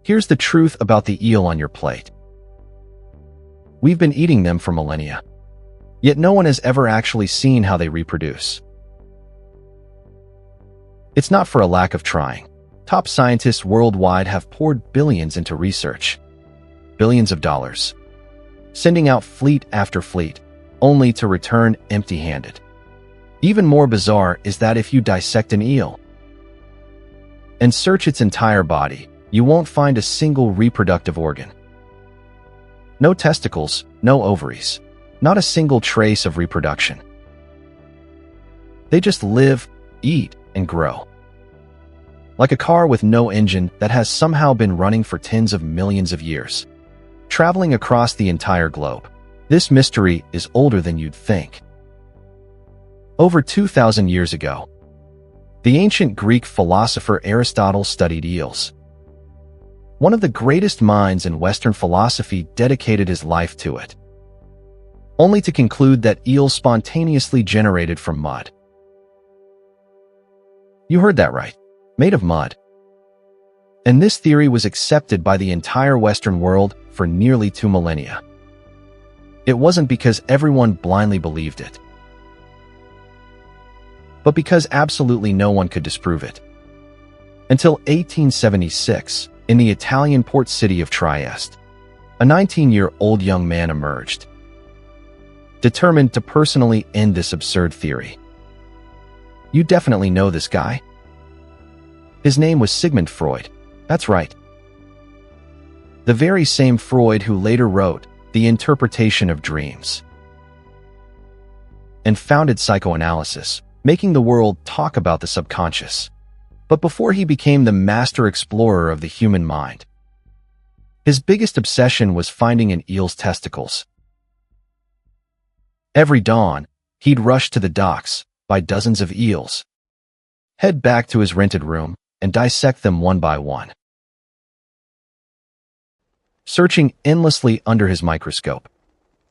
Here's the truth about the eel on your plate. We've been eating them for millennia, yet no one has ever actually seen how they reproduce. It's not for a lack of trying. Top scientists worldwide have poured billions into research. Billions of dollars. Sending out fleet after fleet, only to return empty-handed. Even more bizarre is that if you dissect an eel and search its entire body, you won't find a single reproductive organ. No testicles, no ovaries, not a single trace of reproduction. They just live, eat, and grow. Like a car with no engine that has somehow been running for tens of millions of years, traveling across the entire globe. This mystery is older than you'd think. Over 2,000 years ago, the ancient Greek philosopher Aristotle studied eels. One of the greatest minds in Western philosophy dedicated his life to it, only to conclude that eels spontaneously generated from mud. You heard that right, made of mud. And this theory was accepted by the entire Western world for nearly 2 millennia. It wasn't because everyone blindly believed it, but because absolutely no one could disprove it. Until 1876, in the Italian port city of Trieste, a 19-year-old young man emerged, determined to personally end this absurd theory. You definitely know this guy. His name was Sigmund Freud. That's right. The very same Freud who later wrote The Interpretation of Dreams and founded psychoanalysis, making the world talk about the subconscious. But before he became the master explorer of the human mind, his biggest obsession was finding an eel's testicles. Every dawn, he'd rush to the docks, buy dozens of eels, head back to his rented room, and dissect them one by one. Searching endlessly under his microscope,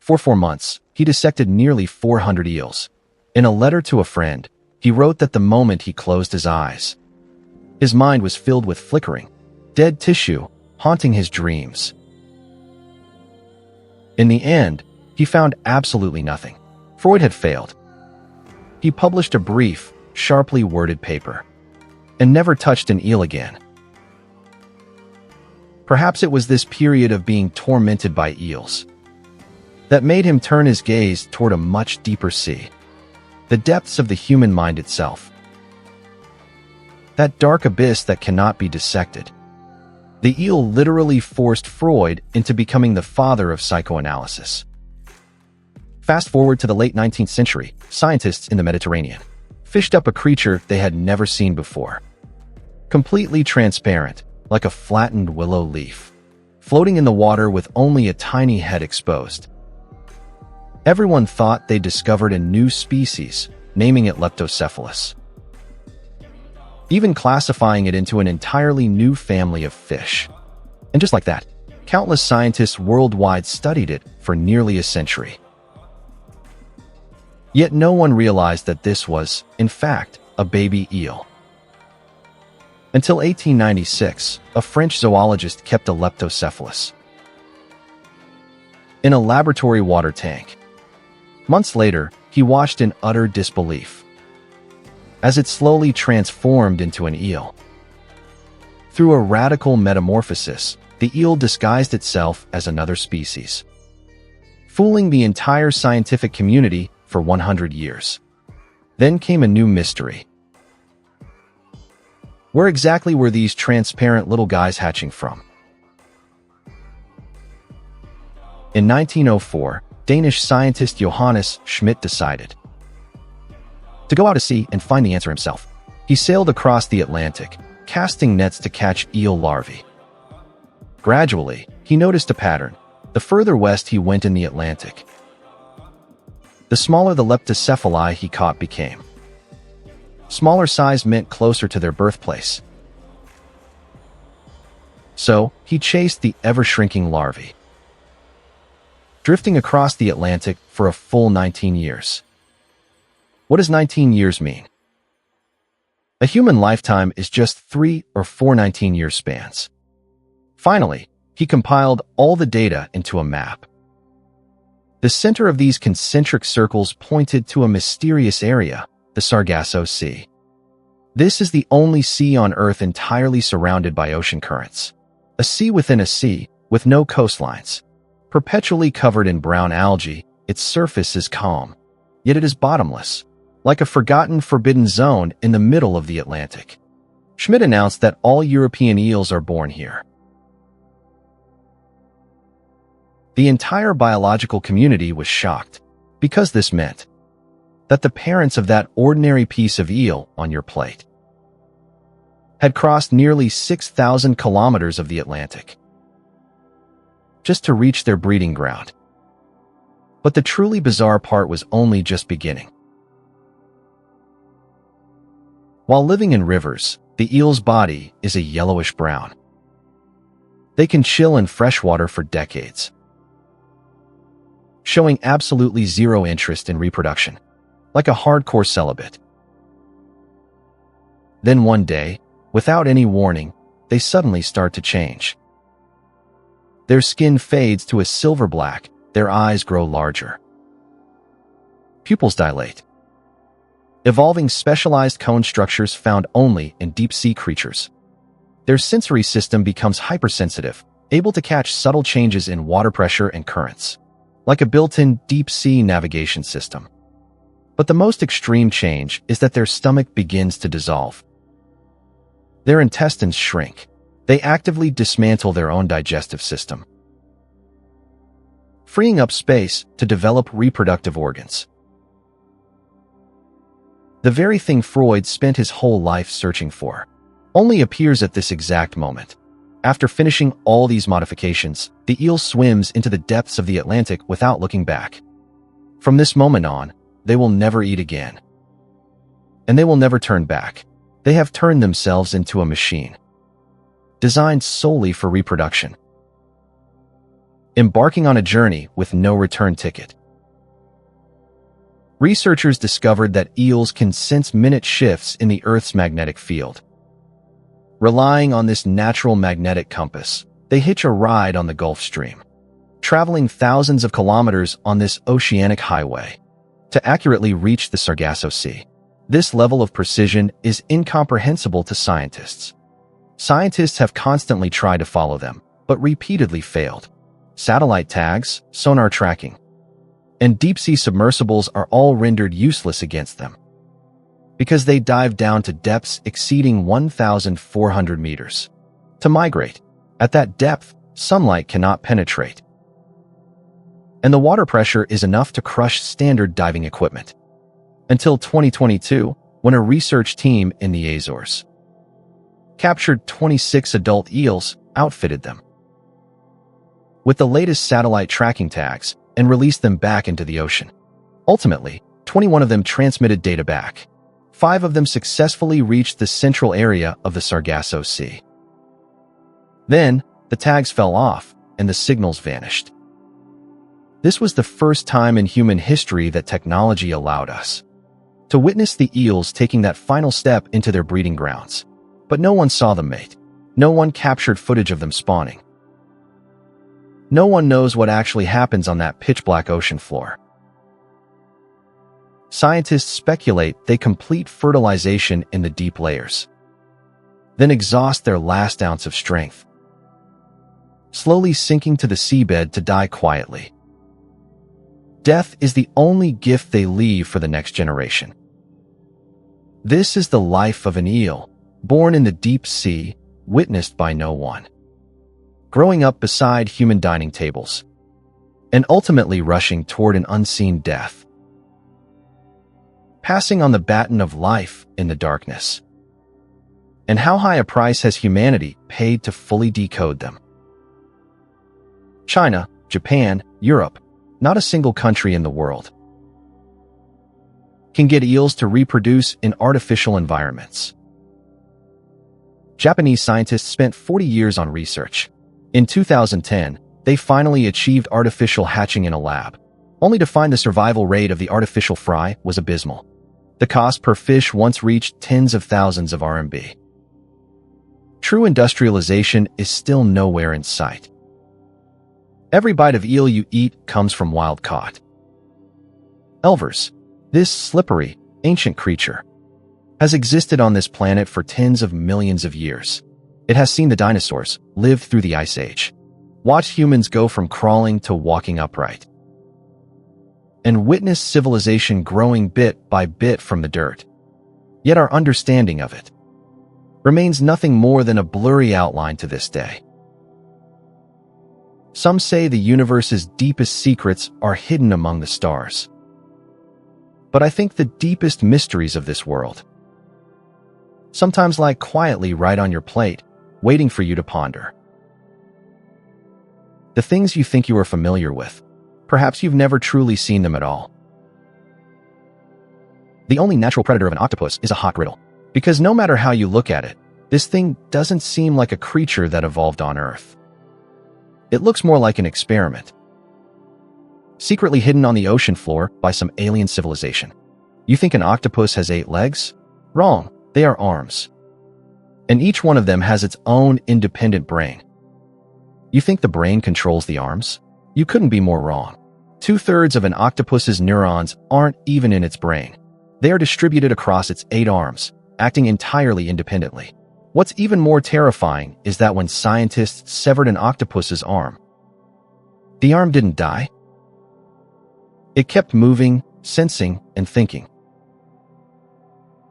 for 4 months, he dissected nearly 400 eels. In a letter to a friend, he wrote that the moment he closed his eyes, his mind was filled with flickering, dead tissue, haunting his dreams. In the end, he found absolutely nothing. Freud had failed. He published a brief, sharply worded paper, and never touched an eel again. Perhaps it was this period of being tormented by eels that made him turn his gaze toward a much deeper sea, the depths of the human mind itself. That dark abyss that cannot be dissected. The eel literally forced Freud into becoming the father of psychoanalysis. Fast forward to the late 19th century, scientists in the Mediterranean fished up a creature they had never seen before. Completely transparent, like a flattened willow leaf, floating in the water with only a tiny head exposed. Everyone thought they discovered a new species, naming it Leptocephalus, even classifying it into an entirely new family of fish. And just like that, countless scientists worldwide studied it for nearly a century. Yet no one realized that this was, in fact, a baby eel. Until 1896, a French zoologist kept a Leptocephalus in a laboratory water tank. Months later, he watched in utter disbelief as it slowly transformed into an eel. Through a radical metamorphosis, the eel disguised itself as another species, fooling the entire scientific community for 100 years. Then came a new mystery. Where exactly were these transparent little guys hatching from? In 1904, Danish scientist Johannes Schmidt decided to go out to sea and find the answer himself. He sailed across the Atlantic, casting nets to catch eel larvae. Gradually, he noticed a pattern. The further west he went in the Atlantic, the smaller the leptocephali he caught became. Smaller size meant closer to their birthplace. So, he chased the ever-shrinking larvae, drifting across the Atlantic for a full 19 years. What does 19 years mean? A human lifetime is just 3 or 4 19-year spans. Finally, he compiled all the data into a map. The center of these concentric circles pointed to a mysterious area, the Sargasso Sea. This is the only sea on Earth entirely surrounded by ocean currents. A sea within a sea, with no coastlines. Perpetually covered in brown algae, its surface is calm. Yet it is bottomless, like a forgotten forbidden zone in the middle of the Atlantic. Schmidt announced that all European eels are born here. The entire biological community was shocked, because this meant that the parents of that ordinary piece of eel on your plate had crossed nearly 6,000 kilometers of the Atlantic just to reach their breeding ground. But the truly bizarre part was only just beginning. While living in rivers, the eel's body is a yellowish brown. They can chill in freshwater for decades, showing absolutely zero interest in reproduction, like a hardcore celibate. Then one day, without any warning, they suddenly start to change. Their skin fades to a silver black, their eyes grow larger. Pupils dilate, evolving specialized cone structures found only in deep-sea creatures. Their sensory system becomes hypersensitive, able to catch subtle changes in water pressure and currents, like a built-in deep-sea navigation system. But the most extreme change is that their stomach begins to dissolve. Their intestines shrink. They actively dismantle their own digestive system, freeing up space to develop reproductive organs. The very thing Freud spent his whole life searching for only appears at this exact moment. After finishing all these modifications, the eel swims into the depths of the Atlantic without looking back. From this moment on, they will never eat again. And they will never turn back. They have turned themselves into a machine, designed solely for reproduction, embarking on a journey with no return ticket. Researchers discovered that eels can sense minute shifts in the Earth's magnetic field. Relying on this natural magnetic compass, they hitch a ride on the Gulf Stream, traveling thousands of kilometers on this oceanic highway to accurately reach the Sargasso Sea. This level of precision is incomprehensible to scientists. Scientists have constantly tried to follow them, but repeatedly failed. Satellite tags, sonar tracking, and deep-sea submersibles are all rendered useless against them, because they dive down to depths exceeding 1,400 meters. To migrate, at that depth, sunlight cannot penetrate, and the water pressure is enough to crush standard diving equipment. Until 2022, when a research team in the Azores captured 26 adult eels, outfitted them with the latest satellite tracking tags, and released them back into the ocean. Ultimately, 21 of them transmitted data back. 5 of them successfully reached the central area of the Sargasso Sea. Then, the tags fell off, and the signals vanished. This was the first time in human history that technology allowed us to witness the eels taking that final step into their breeding grounds. But no one saw them mate. No one captured footage of them spawning. No one knows what actually happens on that pitch-black ocean floor. Scientists speculate they complete fertilization in the deep layers, then exhaust their last ounce of strength, slowly sinking to the seabed to die quietly. Death is the only gift they leave for the next generation. This is the life of an eel, born in the deep sea, witnessed by no one, growing up beside human dining tables, and ultimately rushing toward an unseen death, passing on the baton of life in the darkness. And how high a price has humanity paid to fully decode them? China, Japan, Europe, not a single country in the world can get eels to reproduce in artificial environments. Japanese scientists spent 40 years on research. In 2010, they finally achieved artificial hatching in a lab, only to find the survival rate of the artificial fry was abysmal. The cost per fish once reached tens of thousands of RMB. True industrialization is still nowhere in sight. Every bite of eel you eat comes from wild-caught. Elvers, this slippery, ancient creature, has existed on this planet for tens of millions of years. It has seen the dinosaurs, lived through the Ice Age, watched humans go from crawling to walking upright, and witnessed civilization growing bit by bit from the dirt. Yet our understanding of it remains nothing more than a blurry outline to this day. Some say the universe's deepest secrets are hidden among the stars. But I think the deepest mysteries of this world sometimes lie quietly right on your plate, waiting for you to ponder. The things you think you are familiar with, perhaps you've never truly seen them at all. The only natural predator of an octopus is a hot griddle, because no matter how you look at it, this thing doesn't seem like a creature that evolved on Earth. It looks more like an experiment, secretly hidden on the ocean floor by some alien civilization. You think an octopus has 8 legs? Wrong, they are arms. And each one of them has its own independent brain. You think the brain controls the arms? You couldn't be more wrong. 2/3 of an octopus's neurons aren't even in its brain. They are distributed across its 8 arms, acting entirely independently. What's even more terrifying is that when scientists severed an octopus's arm, the arm didn't die. It kept moving, sensing, and thinking.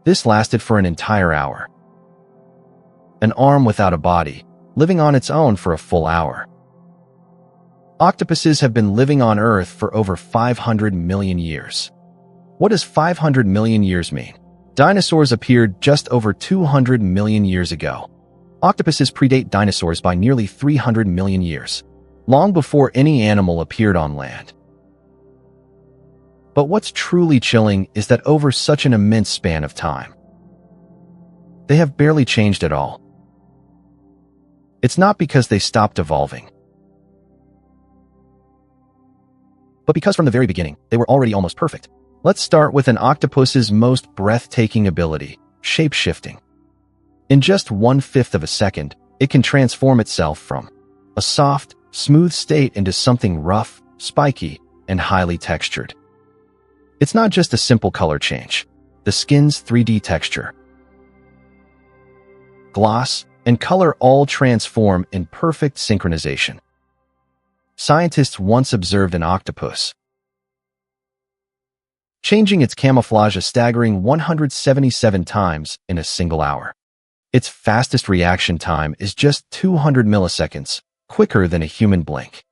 This lasted for an entire hour. An arm without a body, living on its own for a full hour. Octopuses have been living on Earth for over 500 million years. What does 500 million years mean? Dinosaurs appeared just over 200 million years ago. Octopuses predate dinosaurs by nearly 300 million years, long before any animal appeared on land. But what's truly chilling is that over such an immense span of time, they have barely changed at all. It's not because they stopped evolving, but because from the very beginning, they were already almost perfect. Let's start with an octopus's most breathtaking ability, shape-shifting. In just 1/5 of a second, it can transform itself from a soft, smooth state into something rough, spiky, and highly textured. It's not just a simple color change. The skin's 3D texture, gloss, and color all transform in perfect synchronization. Scientists once observed an octopus changing its camouflage a staggering 177 times in a single hour. Its fastest reaction time is just 200 milliseconds, quicker than a human blink.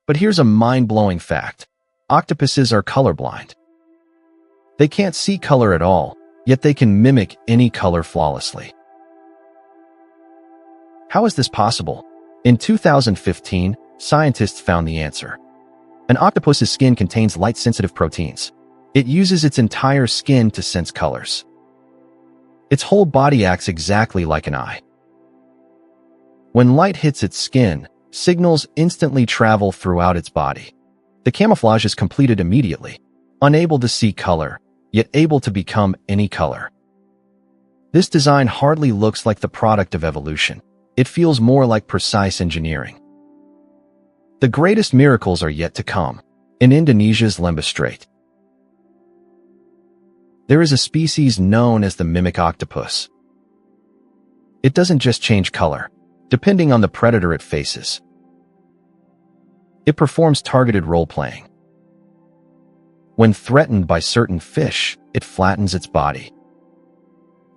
But here's a mind-blowing fact. Octopuses are colorblind. They can't see color at all, yet they can mimic any color flawlessly. How is this possible? In 2015, scientists found the answer. An octopus's skin contains light-sensitive proteins. It uses its entire skin to sense colors. Its whole body acts exactly like an eye. When light hits its skin, signals instantly travel throughout its body. The camouflage is completed immediately, unable to see color, yet able to become any color. This design hardly looks like the product of evolution. It feels more like precise engineering. The greatest miracles are yet to come. In Indonesia's Lembah Strait, there is a species known as the mimic octopus. It doesn't just change color, depending on the predator it faces. It performs targeted role-playing. When threatened by certain fish, it flattens its body,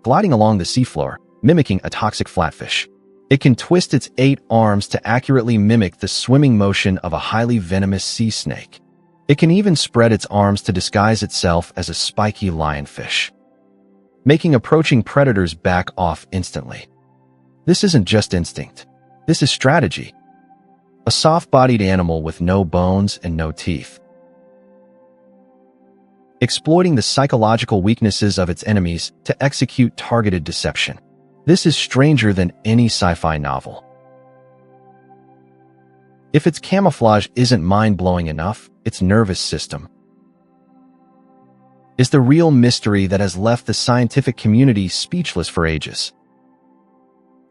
gliding along the seafloor, mimicking a toxic flatfish. It can twist its 8 arms to accurately mimic the swimming motion of a highly venomous sea snake. It can even spread its arms to disguise itself as a spiky lionfish, making approaching predators back off instantly. This isn't just instinct. This is strategy. A soft-bodied animal with no bones and no teeth, exploiting the psychological weaknesses of its enemies to execute targeted deception. This is stranger than any sci-fi novel. If its camouflage isn't mind-blowing enough, its nervous system is the real mystery that has left the scientific community speechless for ages.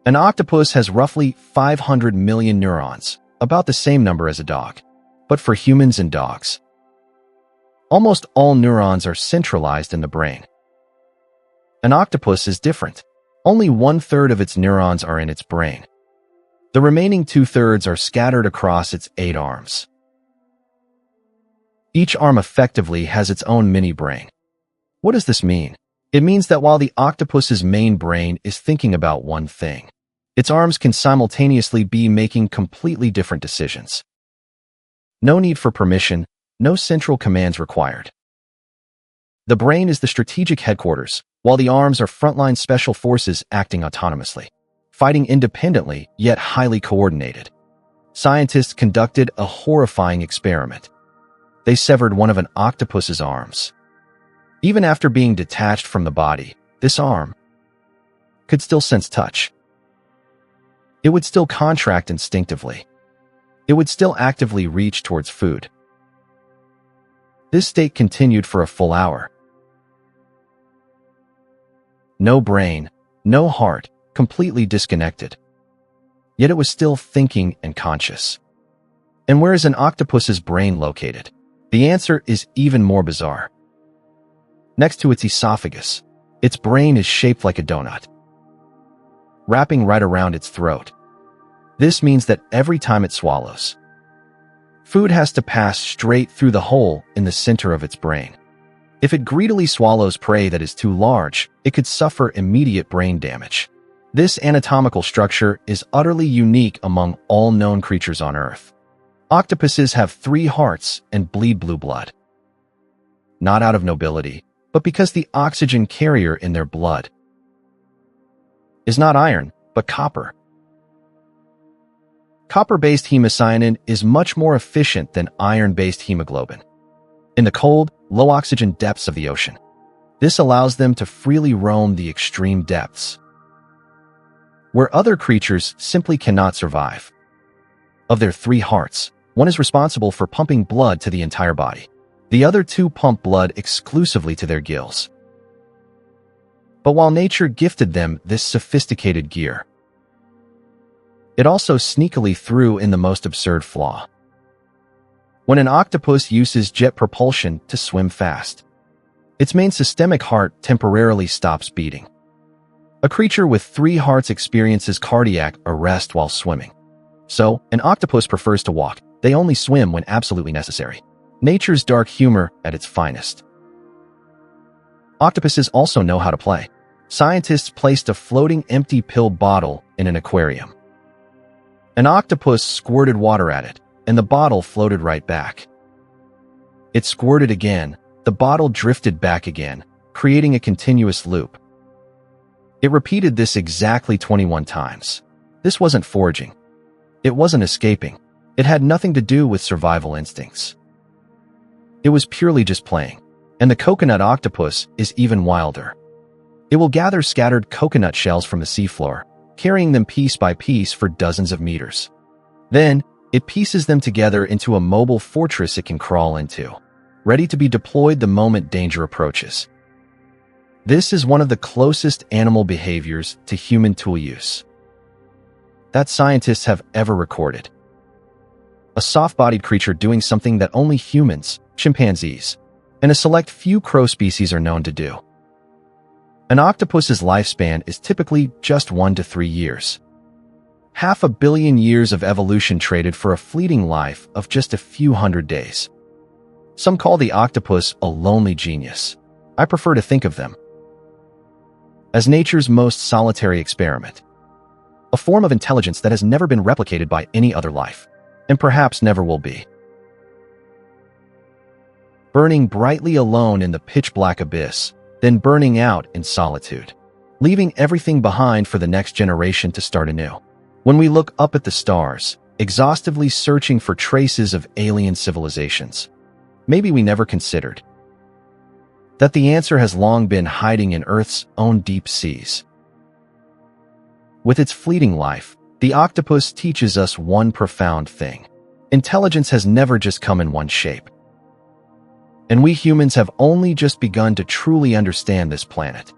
An octopus has roughly 500 million neurons, about the same number as a dog. But for humans and dogs, almost all neurons are centralized in the brain. An octopus is different. Only 1/3 of its neurons are in its brain. The remaining 2/3 are scattered across its 8 arms. Each arm effectively has its own mini-brain. What does this mean? It means that while the octopus's main brain is thinking about one thing, its arms can simultaneously be making completely different decisions. No need for permission, no central commands required. The brain is the strategic headquarters, while the arms are frontline special forces acting autonomously, fighting independently yet highly coordinated. Scientists conducted a horrifying experiment. They severed one of an octopus's arms. Even after being detached from the body, this arm could still sense touch. It would still contract instinctively. It would still actively reach towards food. This state continued for a full hour. No brain, no heart, completely disconnected. Yet it was still thinking and conscious. And where is an octopus's brain located? The answer is even more bizarre. Next to its esophagus, its brain is shaped like a donut, wrapping right around its throat. This means that every time it swallows, food has to pass straight through the hole in the center of its brain. If it greedily swallows prey that is too large, it could suffer immediate brain damage. This anatomical structure is utterly unique among all known creatures on Earth. Octopuses have 3 hearts and bleed blue blood. Not out of nobility, but because the oxygen carrier in their blood is not iron, but copper. Copper-based hemocyanin is much more efficient than iron-based hemoglobin in the cold, low-oxygen depths of the ocean. This allows them to freely roam the extreme depths, where other creatures simply cannot survive. Of their 3 hearts, one is responsible for pumping blood to the entire body. The other 2 pump blood exclusively to their gills. But while nature gifted them this sophisticated gear, it also sneakily threw in the most absurd flaw. When an octopus uses jet propulsion to swim fast, its main systemic heart temporarily stops beating. A creature with 3 hearts experiences cardiac arrest while swimming. So, an octopus prefers to walk. They only swim when absolutely necessary. Nature's dark humor at its finest. Octopuses also know how to play. Scientists placed a floating empty pill bottle in an aquarium. An octopus squirted water at it, and the bottle floated right back. It squirted again, the bottle drifted back again, creating a continuous loop. It repeated this exactly 21 times. This wasn't foraging. It wasn't escaping. It had nothing to do with survival instincts. It was purely just playing. And the coconut octopus is even wilder. It will gather scattered coconut shells from the seafloor, carrying them piece by piece for dozens of meters. Then, it pieces them together into a mobile fortress it can crawl into, ready to be deployed the moment danger approaches. This is one of the closest animal behaviors to human tool use that scientists have ever recorded. A soft-bodied creature doing something that only humans, chimpanzees, and a select few crow species are known to do. An octopus's lifespan is typically just 1 to 3 years. 500 million years of evolution traded for a fleeting life of just a few hundred days. Some call the octopus a lonely genius. I prefer to think of them as nature's most solitary experiment, a form of intelligence that has never been replicated by any other life, and perhaps never will be. Burning brightly alone in the pitch-black abyss, then burning out in solitude, leaving everything behind for the next generation to start anew. When we look up at the stars, exhaustively searching for traces of alien civilizations, maybe we never considered that the answer has long been hiding in Earth's own deep seas. With its fleeting life, the octopus teaches us one profound thing. Intelligence has never just come in one shape. And we humans have only just begun to truly understand this planet.